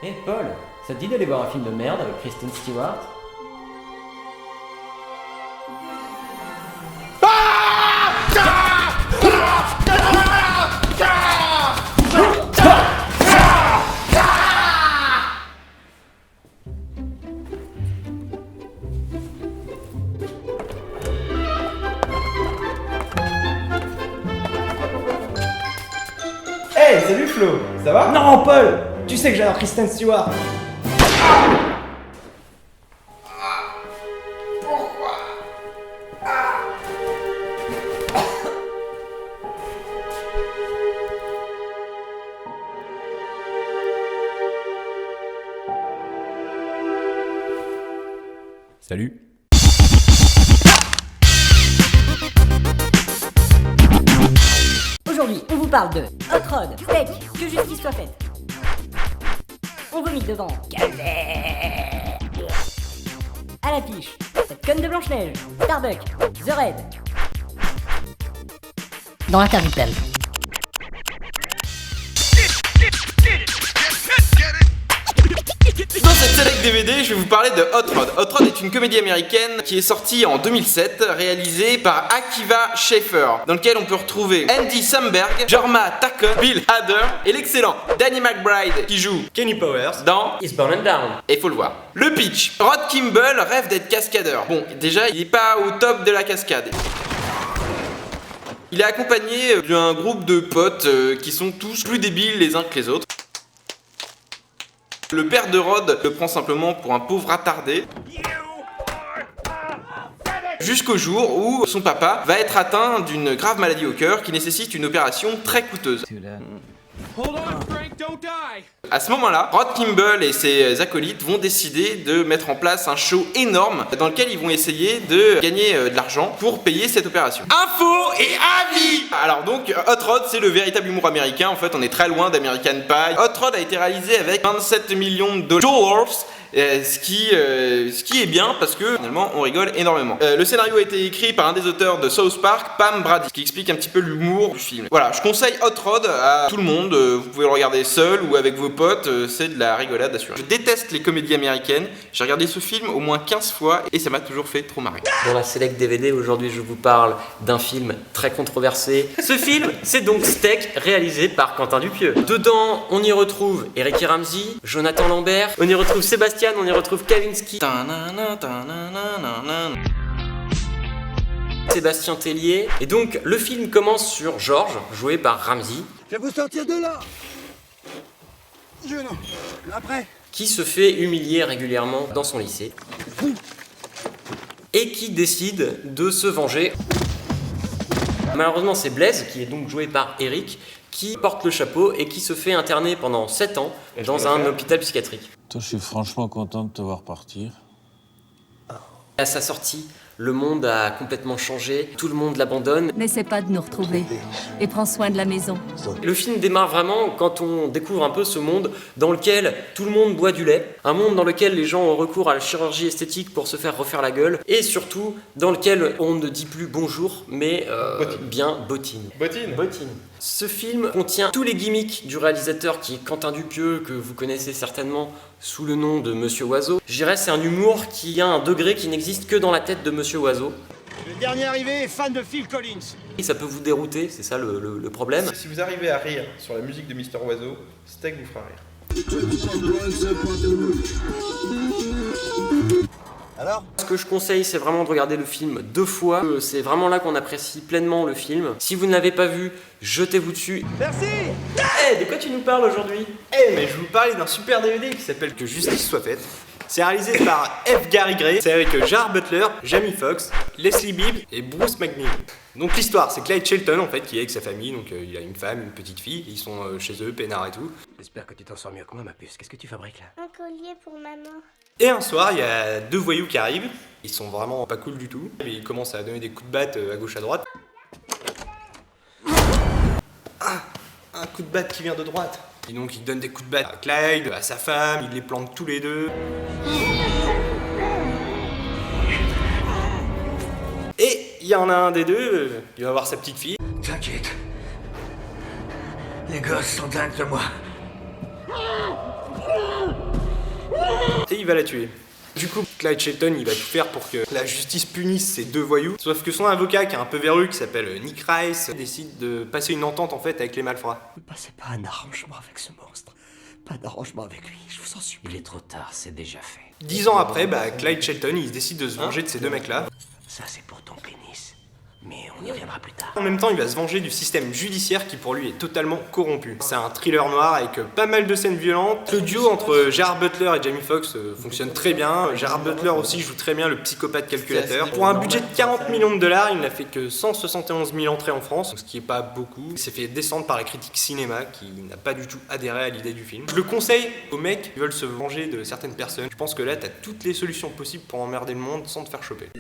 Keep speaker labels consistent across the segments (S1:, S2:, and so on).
S1: Hé Paul, ça te dit d'aller voir un film de merde avec Kristen Stewart?
S2: Hey, salut Flo, ça va?
S3: Non, Paul! Tu sais que j'adore Kristen Stewart!
S2: Salut.
S4: Aujourd'hui, on vous parle de Hot Rod, steak, que justice soit faite. On vomit devant Calvaire. À l'affiche, cette conne de Blanche-Neige, Starbuck, The Red. Dans l'intervitel.
S5: Dans cette Select DVD, je vais vous parler de Hot Rod. Hot Rod est une comédie américaine qui est sortie en 2007, réalisée par Akiva Schaffer, dans lequel on peut retrouver Andy Samberg, Jorma Tackle, Bill Hader et l'excellent Danny McBride qui joue
S2: Kenny Powers
S5: dans
S1: Eastbound and Down.
S5: Et faut le voir. Le pitch. Rod Kimball rêve d'être cascadeur. Bon, déjà, il est pas au top de la cascade. Il est accompagné d'un groupe de potes qui sont tous plus débiles les uns que les autres. Le père de Rod le prend simplement pour un pauvre attardé. Jusqu'au jour où son papa va être atteint d'une grave maladie au cœur qui nécessite une opération très coûteuse. À ce moment-là, Rod Kimball et ses acolytes vont décider de mettre en place un show énorme dans lequel ils vont essayer de gagner de l'argent pour payer cette opération. Info et avis. Alors donc, Hot Rod, c'est le véritable humour américain. En fait, on est très loin d'American Pie. Hot Rod a été réalisé avec 27 millions de dollars. Ce qui est bien parce que finalement on rigole énormément. Le scénario a été écrit par un des auteurs de South Park, Pam Brady, qui explique un petit peu l'humour du film. Voilà, je conseille Hot Rod à tout le monde. Vous pouvez le regarder seul ou avec vos potes, c'est de la rigolade assurée. Je déteste les comédies américaines. J'ai regardé ce film au moins 15 fois et ça m'a toujours fait trop marrer.
S1: Dans la Select DVD, aujourd'hui je vous parle d'un film très controversé. Ce film, c'est donc Steak, réalisé par Quentin Dupieux. Dedans, on y retrouve Eric et Ramsey, Jonathan Lambert, on y retrouve Sébastien, on y retrouve Kavinsky, Sébastien Tellier. Et donc, le film commence sur George, joué par Ramsey.
S6: Je vais vous sortir de là. Je non. Après.
S1: Qui se fait humilier régulièrement dans son lycée. Et qui décide de se venger. Malheureusement, c'est Blaise, qui est donc joué par Eric, qui porte le chapeau et qui se fait interner pendant 7 ans dans un hôpital psychiatrique.
S7: Toi, je suis franchement content de te voir partir.
S1: À sa sortie, le monde a complètement changé, tout le monde l'abandonne.
S8: N'essaie pas de nous retrouver et prends soin de la maison.
S1: Le film démarre vraiment quand on découvre un peu ce monde dans lequel tout le monde boit du lait, un monde dans lequel les gens ont recours à la chirurgie esthétique pour se faire refaire la gueule, et surtout dans lequel on ne dit plus bonjour, mais bien bottine. Bottine. Ce film contient tous les gimmicks du réalisateur qui est Quentin Dupieux, que vous connaissez certainement sous le nom de Monsieur Oiseau. Je dirais c'est un humour qui a un degré qui n'existe que dans la tête de Monsieur Oiseau.
S6: Le dernier arrivé est fan de Phil Collins.
S1: Et ça peut vous dérouter, c'est ça le problème.
S5: Si vous arrivez à rire sur la musique de Mister Oiseau, Steak vous fera rire.
S6: Alors ?
S1: Ce que je conseille, c'est vraiment de regarder le film 2 fois. C'est vraiment là qu'on apprécie pleinement le film. Si vous ne l'avez pas vu, jetez-vous dessus.
S6: Merci.
S1: Hey, de quoi tu nous parles aujourd'hui?
S2: Mais je vous parlais d'un super DVD qui s'appelle Que justice soit faite. C'est réalisé par F. Gary Gray. C'est avec Gerard Butler, Jamie Foxx, Leslie Bibb et Bruce McNeil. Donc l'histoire, c'est Clyde Shelton en fait qui est avec sa famille. Donc il a une femme, une petite fille. Ils sont chez eux, peinards et tout.
S6: J'espère que tu t'en sors mieux que moi, ma puce. Qu'est-ce que tu fabriques là ?
S9: Un collier pour maman.
S2: Et un soir, il y a 2 voyous qui arrivent. Ils sont vraiment pas cool du tout. Et ils commencent à donner des coups de batte à gauche à droite. Ah, un coup de batte qui vient de droite. Et donc ils donnent des coups de batte à Clyde, à sa femme, ils les plantent tous les deux. Et il y en a un des deux, il va voir sa petite fille.
S6: T'inquiète. Les gosses sont dingues de moi.
S2: et il va la tuer. Du coup, Clyde Shelton, il va tout faire pour que la justice punisse ces deux voyous. Sauf que son avocat, qui est un peu verru, qui s'appelle Nick Rice, décide de passer une entente en fait avec les malfrats.
S3: Ne passez pas un arrangement avec ce monstre. Pas d'arrangement avec lui, je vous en supplie.
S9: Il est trop tard, c'est déjà fait.
S2: 10 ans après, Clyde Shelton, il décide de se venger de ces deux mecs-là.
S3: Ça, c'est pour ton pénis. Mais on y reviendra plus tard.
S2: En même temps, il va se venger du système judiciaire qui pour lui est totalement corrompu. C'est un thriller noir avec pas mal de scènes violentes. Le duo entre Gerard Butler et Jamie Foxx fonctionne très bien. Gerard Butler aussi joue très bien le psychopathe calculateur. Pour un budget de 40 millions de dollars, il n'a fait que 171 000 entrées en France, ce qui est pas beaucoup. Il s'est fait descendre par la critique cinéma qui n'a pas du tout adhéré à l'idée du film. Je le conseille aux mecs qui veulent se venger de certaines personnes. Je pense que là, t'as toutes les solutions possibles pour emmerder le monde sans te faire choper.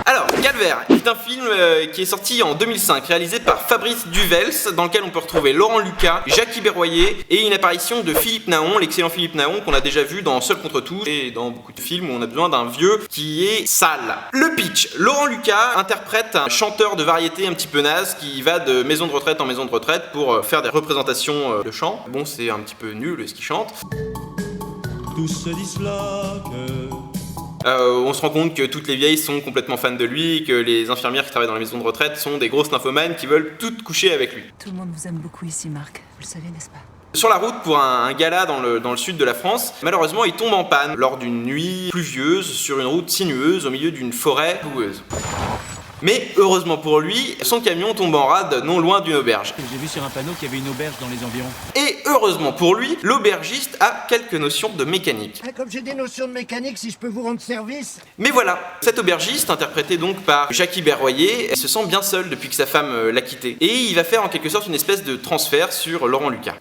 S5: Alors, Calvaire est un film qui est sorti en 2005, réalisé par Fabrice Duvels, dans lequel on peut retrouver Laurent Lucas, Jackie Berroyer et une apparition de Philippe Naon, l'excellent Philippe Naon qu'on a déjà vu dans Seul contre tous et dans beaucoup de films où on a besoin d'un vieux qui est sale. Le pitch, Laurent Lucas interprète un chanteur de variété un petit peu naze qui va de maison de retraite en maison de retraite pour faire des représentations de chant. Bon, c'est un petit peu nul ce qu'il chante.
S6: Tout se disloque.
S5: On se rend compte que toutes les vieilles sont complètement fans de lui, que les infirmières qui travaillent dans la maison de retraite sont des grosses nymphomanes qui veulent toutes coucher avec lui.
S8: Tout le monde vous aime beaucoup ici, Marc. Vous le savez, n'est-ce pas?
S5: Sur la route pour un gala dans le sud de la France, malheureusement il tombe en panne lors d'une nuit pluvieuse sur une route sinueuse au milieu d'une forêt boueuse. Mais heureusement pour lui, son camion tombe en rade non loin d'une auberge.
S9: J'ai vu sur un panneau qu'il y avait une auberge dans les environs.
S5: Et heureusement pour lui, l'aubergiste a quelques notions de mécanique.
S3: Comme j'ai des notions de mécanique, si je peux vous rendre service.
S5: Mais voilà, cet aubergiste, interprété donc par Jackie Berroyer, se sent bien seul depuis que sa femme l'a quitté. Et il va faire en quelque sorte une espèce de transfert sur Laurent Lucas.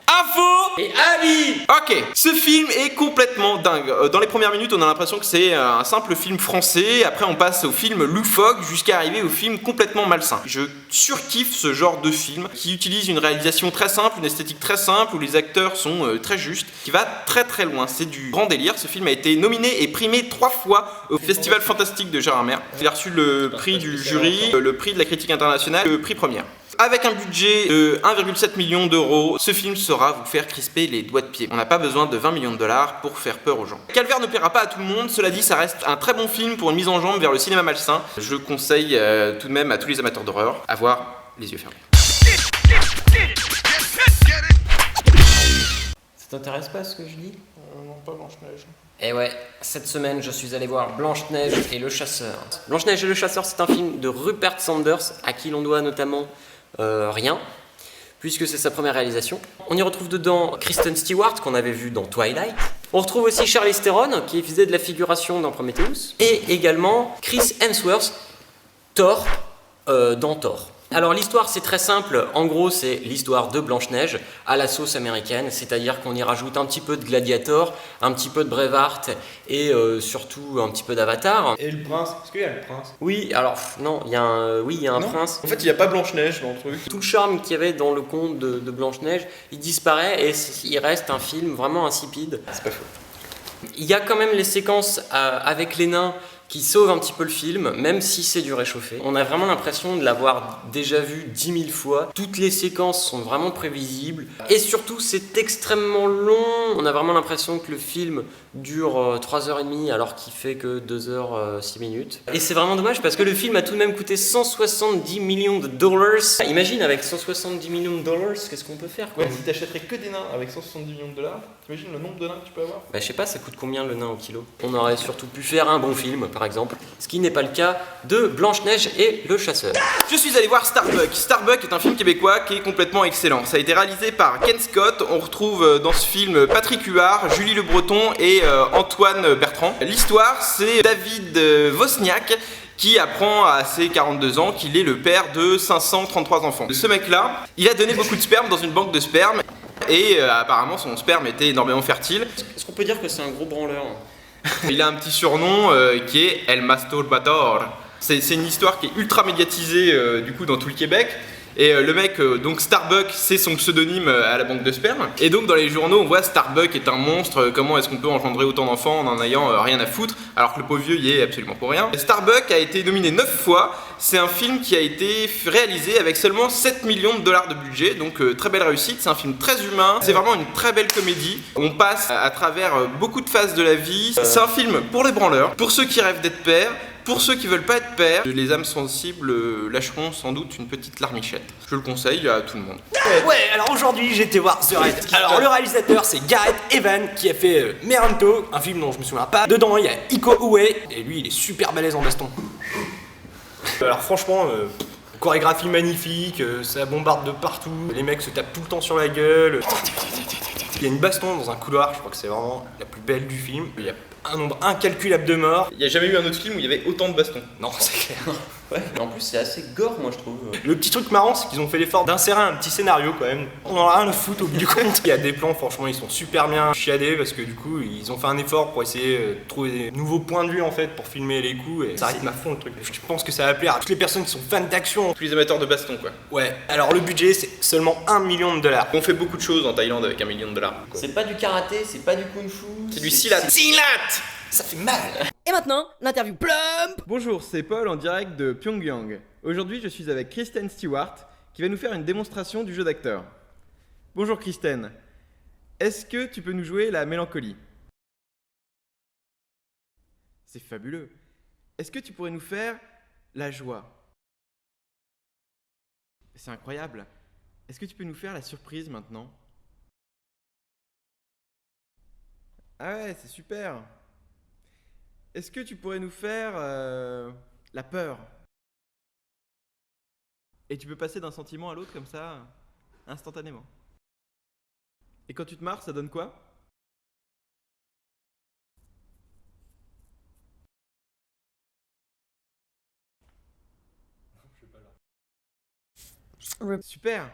S5: Info
S1: Et avis.
S5: Ok, ce film est complètement dingue. Dans les premières minutes, on a l'impression que c'est un simple film français. Après, on passe au film loufoque jusqu'à arriver au film complètement malsain. Je surkiffe ce genre de film qui utilise une réalisation très simple, une esthétique très simple, où les acteurs sont très justes, qui va très très loin. C'est du grand délire. Ce film a été nominé et primé 3 fois au Festival Fantastique de Gérardmer. Il a reçu le prix du jury, le prix de la critique internationale, le prix première. Avec un budget de 1,7 million d'euros, ce film saura vous faire crisper les doigts de pied. On n'a pas besoin de 20 millions de dollars pour faire peur aux gens. Calvaire ne plaira pas à tout le monde, cela dit, ça reste un très bon film pour une mise en jambe vers le cinéma malsain. Je conseille tout de même à tous les amateurs d'horreur à voir les yeux fermés.
S1: Ça t'intéresse pas ce que je dis?
S5: Non, pas Blanche-Neige.
S1: Eh ouais, cette semaine je suis allé voir Blanche-Neige et le Chasseur. Blanche-Neige et le Chasseur, c'est un film de Rupert Sanders, à qui l'on doit notamment rien, puisque c'est sa première réalisation. On y retrouve dedans Kristen Stewart, qu'on avait vu dans Twilight. On retrouve aussi Charlize Theron, qui faisait de la figuration dans Prometheus. Et également Chris Hemsworth, Thor, dans Thor. Alors l'histoire c'est très simple, en gros c'est l'histoire de Blanche-Neige à la sauce américaine, c'est-à-dire qu'on y rajoute un petit peu de Gladiator, un petit peu de Braveheart et surtout un petit peu d'Avatar.
S2: Et le prince, est-ce qu'il y a le prince?
S1: Oui, alors non, il y a un prince.
S2: En fait, il n'y a pas Blanche-Neige dans le truc.
S1: Tout le charme qu'il y avait dans le conte de Blanche-Neige, il disparaît et il reste un film vraiment insipide.
S2: C'est pas faux.
S1: Il y a quand même les séquences avec les nains qui sauve un petit peu le film, même si c'est du réchauffé. On a vraiment l'impression de l'avoir déjà vu 10 000 fois. Toutes les séquences sont vraiment prévisibles. Et surtout, c'est extrêmement long. On a vraiment l'impression que le film dure 3h30 alors qu'il fait que 2h06 Et c'est vraiment dommage parce que le film a tout de même coûté 170 millions de dollars. Imagine, avec 170 millions de dollars, qu'est-ce qu'on peut faire quoi.
S2: Ouais, si t'achèterais que des nains avec 170 millions de dollars, t'imagines le nombre de nains que tu peux avoir?
S1: Bah, je sais pas, ça coûte combien le nain au kilo? On aurait surtout pu faire un bon film, par exemple. Ce qui n'est pas le cas de Blanche-Neige et le Chasseur.
S5: Je suis allé voir Starbuck. Starbuck est un film québécois qui est complètement excellent. Ça a été réalisé par Ken Scott. On retrouve dans ce film Patrick Huard, Julie Le Breton et Antoine Bertrand. L'histoire, c'est David Wozniak qui apprend à ses 42 ans qu'il est le père de 533 enfants. Ce mec-là, il a donné beaucoup de sperme dans une banque de sperme et apparemment son sperme était énormément fertile.
S1: Est-ce qu'on peut dire que c'est un gros branleur?
S5: Il a un petit surnom qui est El Masturbator. C'est une histoire qui est ultra médiatisée du coup dans tout le Québec. Et le mec, donc Starbuck, c'est son pseudonyme à la banque de sperme. Et donc dans les journaux, on voit Starbuck est un monstre, comment est-ce qu'on peut engendrer autant d'enfants en en ayant rien à foutre, alors que le pauvre vieux y est absolument pour rien. Starbuck a été nominé 9 fois, c'est un film qui a été réalisé avec seulement 7 millions de dollars de budget, donc très belle réussite, c'est un film très humain, c'est vraiment une très belle comédie. On passe à travers beaucoup de phases de la vie, c'est un film pour les branleurs, pour ceux qui rêvent d'être pères, pour ceux qui veulent pas être pères. Les âmes sensibles lâcheront sans doute une petite larmichette. Je le conseille à tout le monde.
S2: Ouais, alors aujourd'hui j'ai été voir The Raid. Alors le réalisateur c'est Gareth Evans qui a fait Memento, un film dont je me souviens pas. Dedans il y a Iko Uwais et lui il est super balèze en baston. Alors franchement, chorégraphie magnifique, ça bombarde de partout, les mecs se tapent tout le temps sur la gueule. Il y a une baston dans un couloir, je crois que c'est vraiment la plus belle du film. Il y a un nombre incalculable de morts.
S5: Il n'y a jamais eu un autre film où il y avait autant de bastons.
S2: Non, c'est clair.
S1: Ouais, mais en plus c'est assez gore moi je trouve.
S2: Le petit truc marrant, c'est qu'ils ont fait l'effort d'insérer un petit scénario quand même. On en a rien à foutre au bout du compte. Il y a des plans, franchement, ils sont super bien chiadés parce que du coup, ils ont fait un effort pour essayer de trouver des nouveaux points de vue en fait pour filmer les coups et ça rythme à fond le truc. Je pense que ça va plaire à toutes les personnes qui sont fans d'action.
S5: Tous les amateurs de baston quoi.
S2: Ouais, alors le budget c'est seulement 1 million de dollars.
S5: On fait beaucoup de choses en Thaïlande avec 1 million de dollars.
S1: C'est pas du karaté, c'est pas du kung-fu.
S5: C'est du silat.
S2: Silat. Ça fait mal.
S4: Et maintenant, l'interview plump.
S10: Bonjour, c'est Paul en direct de Pyongyang. Aujourd'hui, je suis avec Kristen Stewart qui va nous faire une démonstration du jeu d'acteur. Bonjour Kristen, est-ce que tu peux nous jouer la mélancolie? C'est fabuleux. Est-ce que tu pourrais nous faire la joie? C'est incroyable. Est-ce que tu peux nous faire la surprise maintenant? Ah ouais, c'est super. Est-ce que tu pourrais nous faire la peur? Et tu peux passer d'un sentiment à l'autre comme ça, instantanément. Et quand tu te marres, ça donne quoi? Super.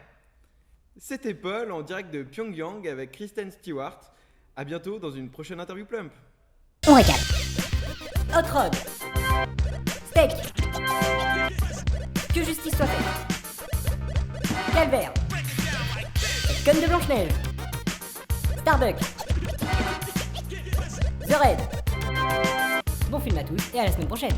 S10: C'était Paul en direct de Pyongyang avec Kristen Stewart. À bientôt dans une prochaine interview plump.
S4: On récap. Hot Rod. Steak. Que justice soit faite. Calvaire. Conne de Blanche-Neige. Starbuck. The Raid. Bon film à tous et à la semaine prochaine.